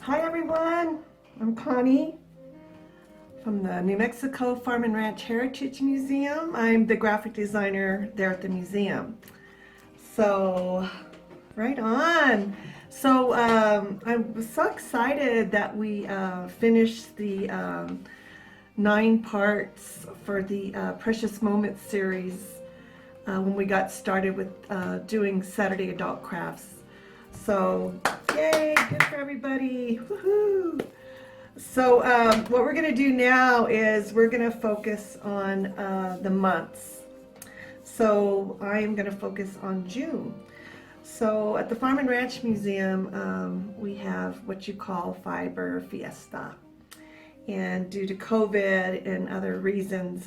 Hi everyone, I'm Connie from the New Mexico Farm and Ranch Heritage Museum. I'm the graphic designer there at the museum. So, right on. I was so excited that we finished the 9 parts for the Precious Moments series when we got started with doing Saturday Adult Crafts. So, yay, good for everybody. Woohoo! So what we're going to do now is we're going to focus on the months. So I am going to focus on June. So at the Farm and Ranch Museum, we have what you call Fiber Fiesta. And due to COVID and other reasons,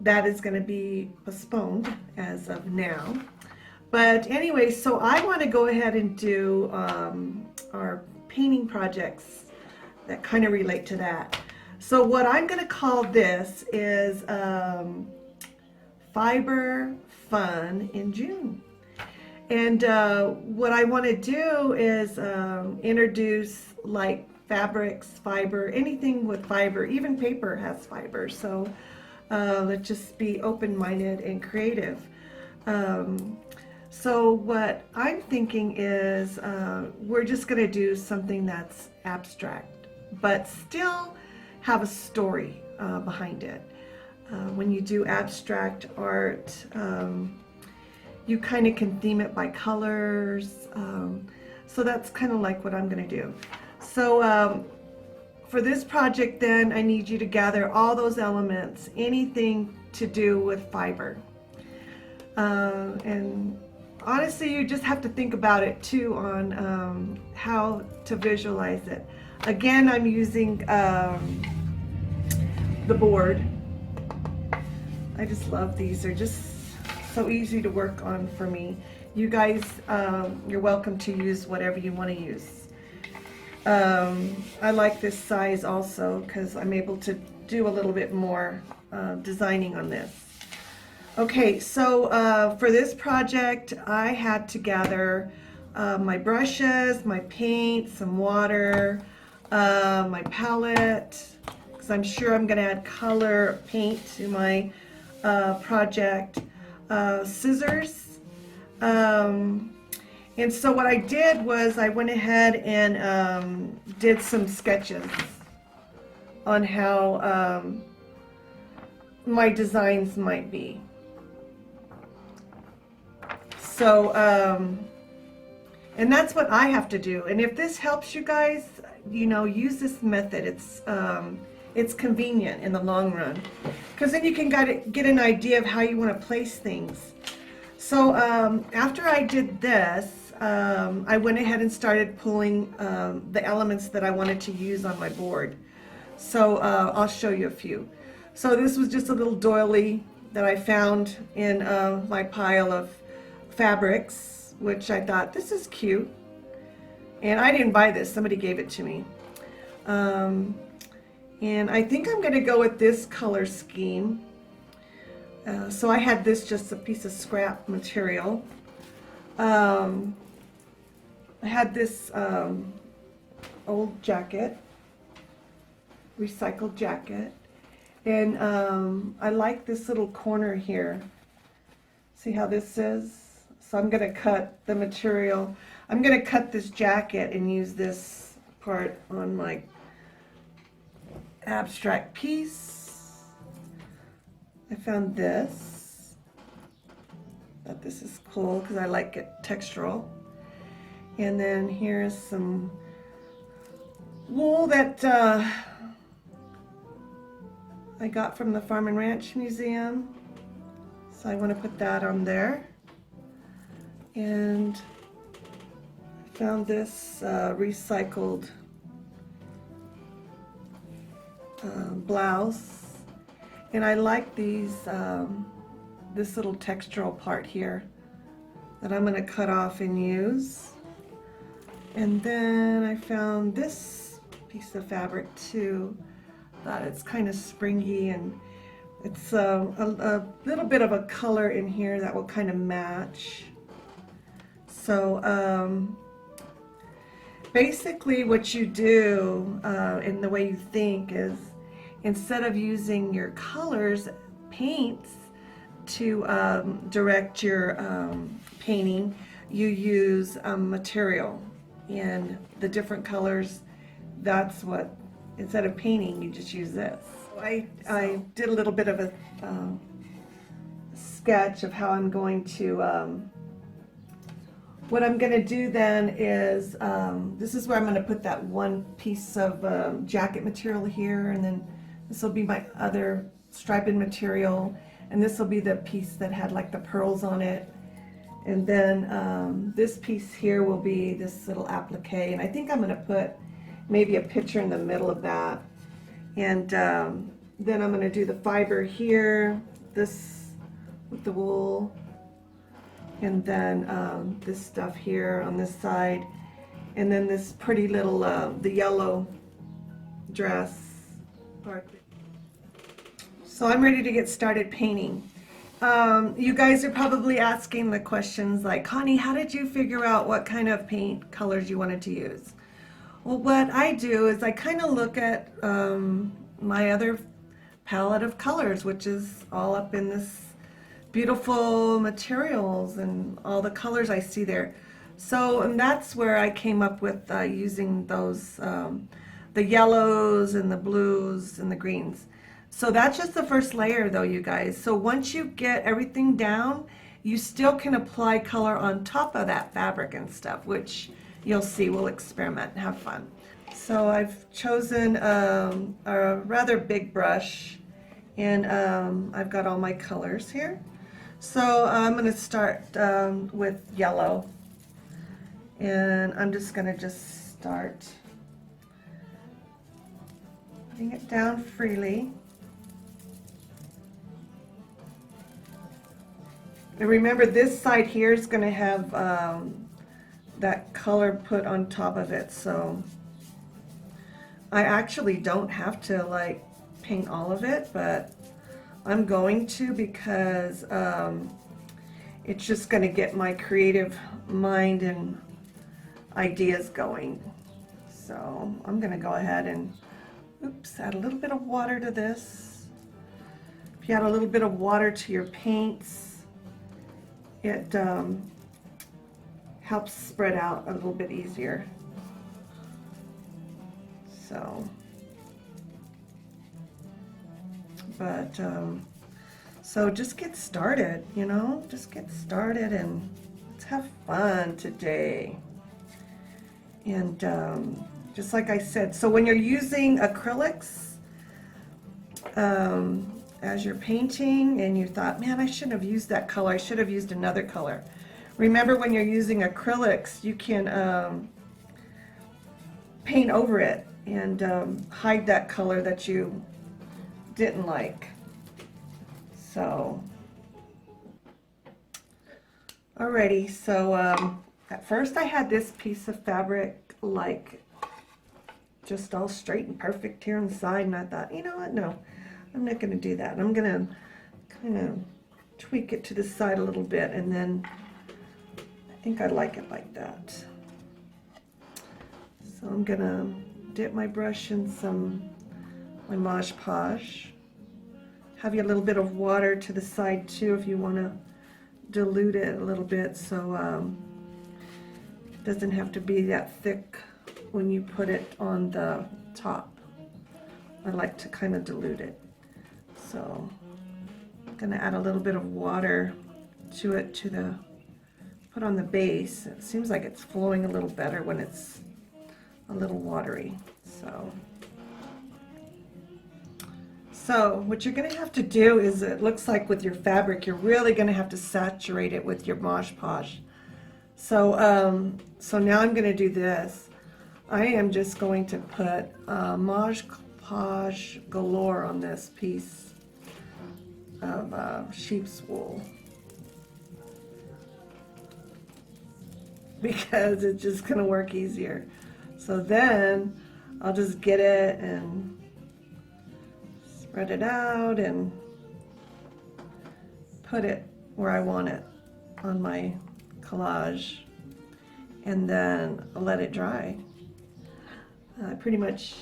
that is going to be postponed as of now. But anyway, so I want to go ahead and do our painting projects that kind of relate to that. So what I'm going to call this is Fiber Fun in June. And what I want to do is introduce like fabrics, fiber, anything with fiber, even paper has fiber. So let's just be open-minded and creative. So what I'm thinking is we're just going to do something that's abstract, but still have a story behind it. When you do abstract art, you kind of can theme it by colors. So that's kind of like what I'm going to do. So for this project then, I need you to gather all those elements, anything to do with fiber. And honestly, you just have to think about it too on how to visualize it. Again, I'm using the board. I just love these. They're just so easy to work on for me. You guys, you're welcome to use whatever you want to use. I like this size also because I'm able to do a little bit more designing on this. Okay, so for this project, I had to gather my brushes, my paint, some water, my palette, because I'm sure I'm going to add color paint to my project, scissors. And so what I did was I went ahead and did some sketches on how my designs might be. So, and that's what I have to do. And if this helps you guys, you know, use this method. It's convenient in the long run, because then you can get an idea of how you want to place things. So after I did this, I went ahead and started pulling the elements that I wanted to use on my board. So I'll show you a few. So this was just a little doily that I found in my pile of fabrics, which I thought, this is cute. And I didn't buy this, somebody gave it to me. And I think I'm going to go with this color scheme. So I had this, just a piece of scrap material. I had this old jacket, recycled jacket. And I like this little corner here. See how this is? So I'm going to cut the material. I'm going to cut this jacket and use this part on my abstract piece. I found this. Thought this is cool because I like it textural. And then here's some wool that I got from the Farm and Ranch Museum. So I want to put that on there. And I found this recycled blouse. And I like these, this little textural part here that I'm going to cut off and use. And then I found this piece of fabric too. Thought it's kind of springy, and it's a little bit of a color in here that will kind of match. So Basically what you do in the way you think is, instead of using your colors, paints, to direct your painting, you use material and the different colors. That's what, instead of painting, you just use this. I did a little bit of a sketch of how I'm going to, what I'm going to do then is, this is where I'm going to put that one piece of jacket material here, and then this will be my other striped material, and this will be the piece that had like the pearls on it, and then this piece here will be this little applique, and I think I'm going to put maybe a picture in the middle of that, and then I'm going to do the fiber here, this with the wool, and then this stuff here on this side, and then this pretty little the yellow dress part. So I'm ready to get started painting. You guys are probably asking the questions like, Connie, how did you figure out what kind of paint colors you wanted to use? Well, what I do is I kind of look at my other palette of colors, which is all up in this beautiful materials and all the colors I see there. So, and that's where I came up with using those, the yellows and the blues and the greens. So that's just the first layer though, you guys. So once you get everything down, you still can apply color on top of that fabric and stuff, which you'll see. We'll experiment and have fun. So I've chosen a rather big brush, and I've got all my colors here. So I'm going to start with yellow, and I'm just going to start putting it down freely. And remember, this side here is going to have that color put on top of it, so I actually don't have to like paint all of it, but I'm going to, because it's just going to get my creative mind and ideas going. So I'm going to go ahead and add a little bit of water to this. If you add a little bit of water to your paints, it helps spread out a little bit easier. So, but so just get started, you know, just get started and let's have fun today. And just like I said, so when you're using acrylics as you're painting and you thought, man, I shouldn't have used that color, I should have used another color. Remember, when you're using acrylics, you can paint over it and hide that color that you didn't like. So, alrighty, so at first I had this piece of fabric like just all straight and perfect here on the side, and I thought, you know what, no, I'm not going to do that. I'm going to kind of tweak it to the side a little bit, and then I think I like it like that. So I'm going to dip my brush in my Mod Podge. Have you a little bit of water to the side too if you want to dilute it a little bit, so it doesn't have to be that thick when you put it on the top. I like to kind of dilute it. So I'm going to add a little bit of water to it put on the base. It seems like it's flowing a little better when it's a little watery. So what you're going to have to do is, it looks like with your fabric, you're really going to have to saturate it with your Mod Podge. So, so now I'm going to do this. I am just going to put Mod Podge galore on this piece of sheep's wool, because it's just going to work easier. So then I'll just get it and spread it out and put it where I want it on my collage, and then I'll let it dry. Pretty much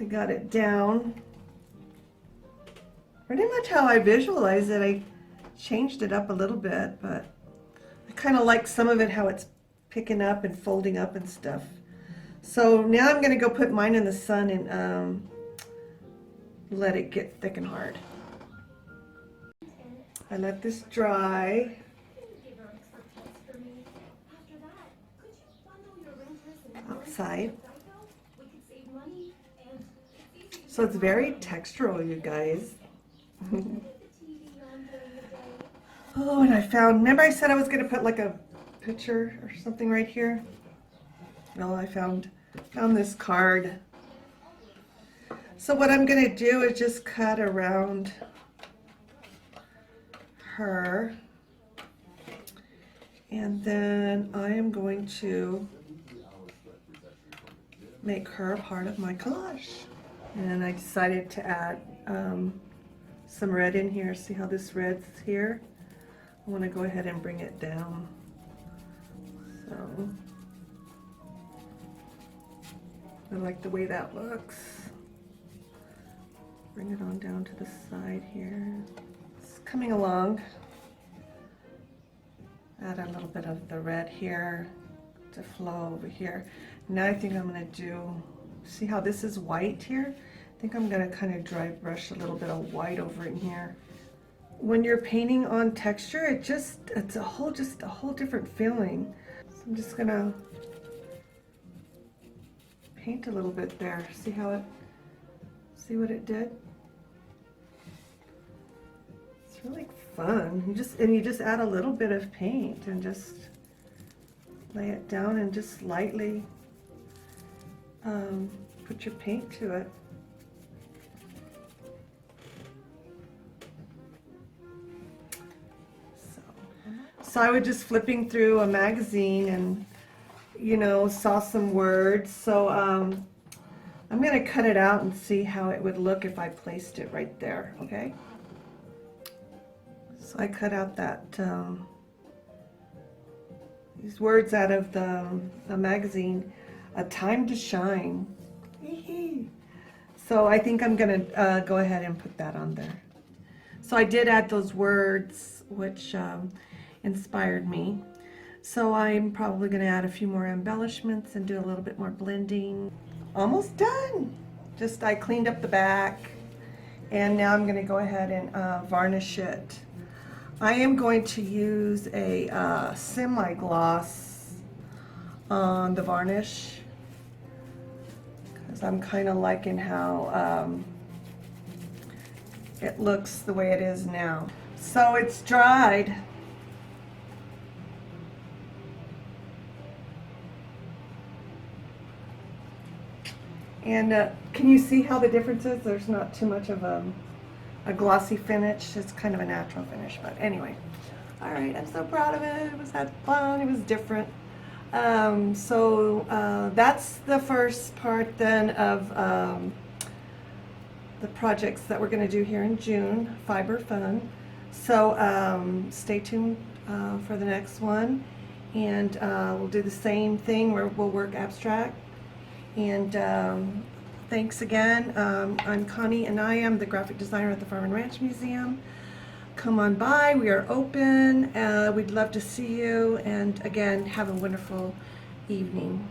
I got it down. Pretty much how I visualize it. I changed it up a little bit, but I kind of like some of it how it's picking up and folding up and stuff. So now I'm going to go put mine in the sun and let it get thick and hard. I let this dry. Outside. So it's very textural, you guys. Oh, and I found, remember I said I was going to put like a picture or something right here? No, I found this card. So what I'm going to do is just cut around her. And then I am going to make her a part of my collage. And I decided to add some red in here. See how this red's here? I want to go ahead and bring it down. So I like the way that looks. Bring it on down to the side here. It's coming along. Add a little bit of the red here to flow over here. Now I think I'm going to do, see how this is white here? I think I'm going to kind of dry brush a little bit of white over in here. When you're painting on texture, it's a whole different feeling. So I'm just going to paint a little bit there. See see what it did? It's really fun. You just add a little bit of paint and just lay it down and just lightly put your paint to it. So I was just flipping through a magazine and, you know, saw some words. So I'm going to cut it out and see how it would look if I placed it right there, okay? So I cut out that these words out of the magazine, "A Time to Shine." So I think I'm going to go ahead and put that on there. So I did add those words, which inspired me. So I'm probably going to add a few more embellishments and do a little bit more blending. Almost done. Just I cleaned up the back and now I'm going to go ahead and varnish it. I am going to use a semi-gloss on the varnish because I'm kind of liking how it looks the way it is now. So it's dried. And can you see how the difference is? There's not too much of a glossy finish. It's kind of a natural finish, but anyway. All right, I'm so proud of it. It was had fun. It was different. So that's the first part then of the projects that we're going to do here in June, Fiber Fun. So stay tuned for the next one, and we'll do the same thing where we'll work abstract. And thanks again. I'm Connie Anaya. I'm the graphic designer at the Farm and Ranch Museum. Come on by. We are open. We'd love to see you. And again, have a wonderful evening.